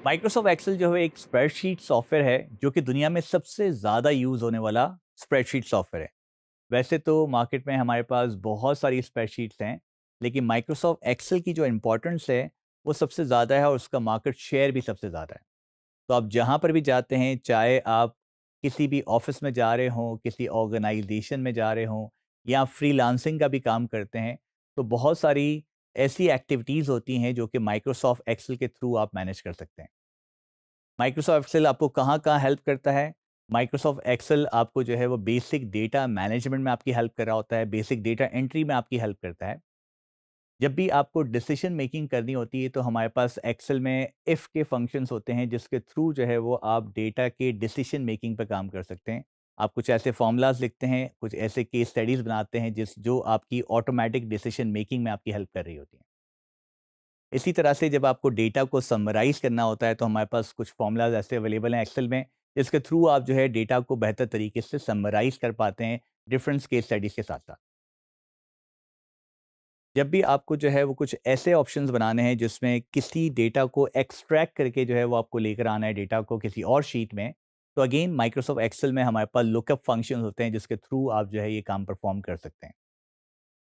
Microsoft Excel जो है एक स्प्रेडशीट सॉफ्टवेयर है जो कि दुनिया में सबसे ज़्यादा यूज़ होने वाला स्प्रेडशीट सॉफ्टवेयर है। वैसे तो मार्केट में हमारे पास बहुत सारी स्प्रेडशीट्स हैं, लेकिन माइक्रोसॉफ्ट एक्सेल की जो इम्पोर्टेंस है वो सबसे ज़्यादा है और उसका मार्केट शेयर भी सबसे ज़्यादा है। तो आप जहाँ पर भी जाते हैं, चाहे आप किसी भी ऑफिस में जा रहे हों, किसी ऑर्गेनाइजेशन में जा रहे हों या फ्रीलांसिंग का भी काम करते हैं, तो बहुत सारी ऐसी एक्टिविटीज़ होती हैं जो कि माइक्रोसॉफ्ट एक्सेल के थ्रू आप मैनेज कर सकते हैं। माइक्रोसॉफ्ट एक्सेल आपको कहाँ-कहाँ हेल्प करता है? माइक्रोसॉफ्ट एक्सेल आपको जो है वो बेसिक डेटा मैनेजमेंट में आपकी हेल्प कर रहा होता है, बेसिक डेटा एंट्री में आपकी हेल्प करता है। जब भी आपको डिसीजन मेकिंग करनी होती है तो हमारे पास एक्सेल में इफ़ के फंक्शंस होते हैं जिसके थ्रू जो है वो आप डेटा के डिसीजन मेकिंग पे काम कर सकते हैं। आप कुछ ऐसे फ़ॉर्मूलाज़ लिखते हैं, कुछ ऐसे केस स्टडीज़ बनाते हैं जो आपकी ऑटोमैटिक डिसीजन मेकिंग में आपकी हेल्प कर रही होती हैं। इसी तरह से जब आपको डेटा को समराइज़ करना होता है, तो हमारे पास कुछ फ़ॉर्मूलाज़ ऐसे अवेलेबल हैं एक्सेल में, जिसके थ्रू आप जो है डेटा को बेहतर तरीके से समराइज़ कर पाते हैं, डिफरेंट केस स्टडीज़ के साथ-साथ। जब भी आपको जो है वो कुछ ऐसे ऑप्शंस बनाने हैं, जिसमें किसी डेटा को एक्सट्रैक्ट करके जो है वो आपको लेकर आना है डेटा को किसी और शीट में, तो अगेन माइक्रोसॉफ्ट एक्सेल में हमारे पास लुकअप फंक्शंस होते हैं, जिसके थ्रू आप जो है ये काम परफ़ॉर्म कर सकते हैं।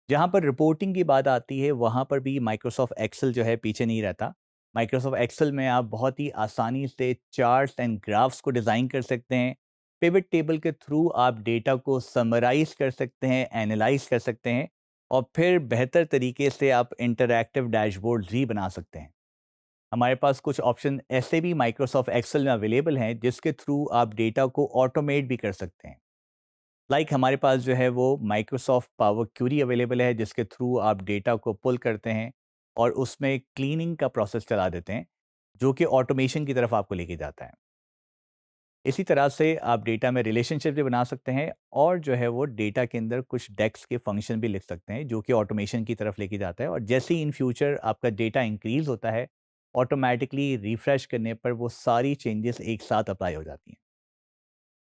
जहाँ पर रिपोर्टिंग की बात आती है, वहाँ पर भी माइक्रोसॉफ्ट एक्सेल जो है पीछे नहीं रहता। माइक्रोसॉफ्ट एक्सेल में आप बहुत ही आसानी से चार्ट्स एंड ग्राफ्स को डिज़ाइन कर सकते हैं। पिवट टेबल के थ्रू आप डेटा को समराइज़ कर सकते हैं, एनालाइज़ कर सकते हैं और फिर बेहतर तरीके से आप इंटरैक्टिव डैशबोर्ड्स भी बना सकते हैं। हमारे पास कुछ ऑप्शन ऐसे भी माइक्रोसॉफ्ट एक्सेल में अवेलेबल हैं, जिसके थ्रू आप डेटा को ऑटोमेट भी कर सकते हैं। हमारे पास जो है वो माइक्रोसॉफ्ट पावर क्यूरी अवेलेबल है, जिसके थ्रू आप डेटा को पुल करते हैं और उसमें क्लीनिंग का प्रोसेस चला देते हैं, जो कि ऑटोमेशन की तरफ आपको लेके जाता है। इसी तरह से आप डेटा में रिलेशनशिप भी बना सकते हैं और जो है वो डेटा के अंदर कुछ डेक्स के फंक्शन भी लिख सकते हैं, जो कि ऑटोमेशन की तरफ लेके जाता है और जैसे ही इन फ्यूचर आपका डेटा इंक्रीज होता है, ऑटोमेटिकली रिफ्रेश करने पर वो सारी चेंजेस एक साथ अप्लाई हो जाती हैं।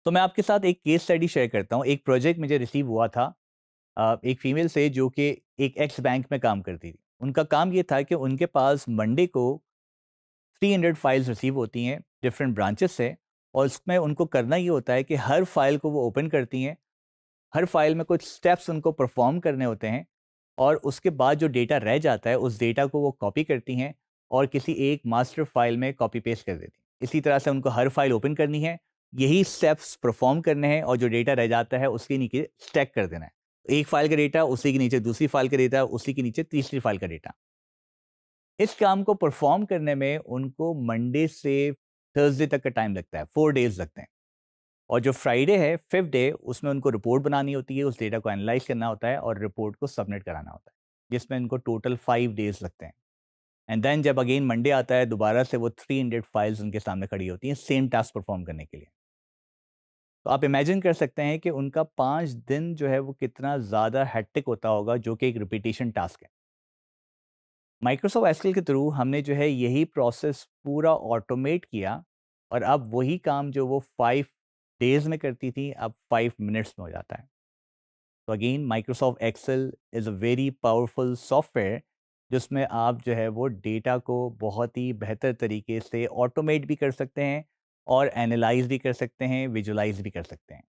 तो मैं आपके साथ एक केस स्टडी शेयर करता हूँ। एक प्रोजेक्ट मुझे रिसीव हुआ था एक फीमेल से, जो कि एक एक्स बैंक में काम करती थी। उनका काम ये था कि उनके पास मंडे को 300 फाइल्स रिसीव होती हैं डिफरेंट ब्रांचेस से, और उसमें उनको करना ये होता है कि हर फाइल को वो ओपन करती हैं। हर फाइल में कुछ स्टेप्स उनको परफॉर्म करने होते हैं और उसके बाद जो डेटा रह जाता है, उस डेटा को वो कॉपी करती हैं और किसी एक मास्टर फाइल में कॉपी पेस्ट कर देती हैं। इसी तरह से उनको हर फाइल ओपन करनी है, यही स्टेप्स परफॉर्म करने हैं और जो डेटा रह जाता है उसके नीचे स्टैक कर देना है। एक फाइल का डेटा, उसी के नीचे दूसरी फाइल का डेटा, उसी के नीचे तीसरी फाइल का डेटा। इस काम को परफॉर्म करने में उनको मंडे से थर्सडे तक का टाइम लगता है, 4 डेज़ लगते हैं। और जो फ्राइडे है, 5th डे, उसमें उनको रिपोर्ट बनानी होती है, उस डेटा को एनालाइज़ करना होता है और रिपोर्ट को सबमिट कराना होता है, जिसमें इनको टोटल 5 डेज़ लगते हैं। एंड देन जब अगेन मंडे आता है, दोबारा से वो 300 फाइल्स उनके सामने खड़ी होती हैं, सेम टास्क परफॉर्म करने के लिए। तो आप इमेजिन कर सकते हैं कि उनका 5 दिन जो है वो कितना ज़्यादा हेक्टिक होता होगा, जो कि एक रिपिटिशन टास्क है। माइक्रोसॉफ्ट एक्सेल के थ्रू हमने जो है यही प्रोसेस पूरा ऑटोमेट किया और अब वही काम जो वो 5 डेज़ में करती थी, अब 5 मिनट्स में हो जाता है। तो again Microsoft Excel is a very powerful software, जिसमें आप जो है वो डेटा को बहुत ही बेहतर तरीके से ऑटोमेट भी कर सकते हैं और एनालाइज़ भी कर सकते हैं, विजुअलाइज़ भी कर सकते हैं।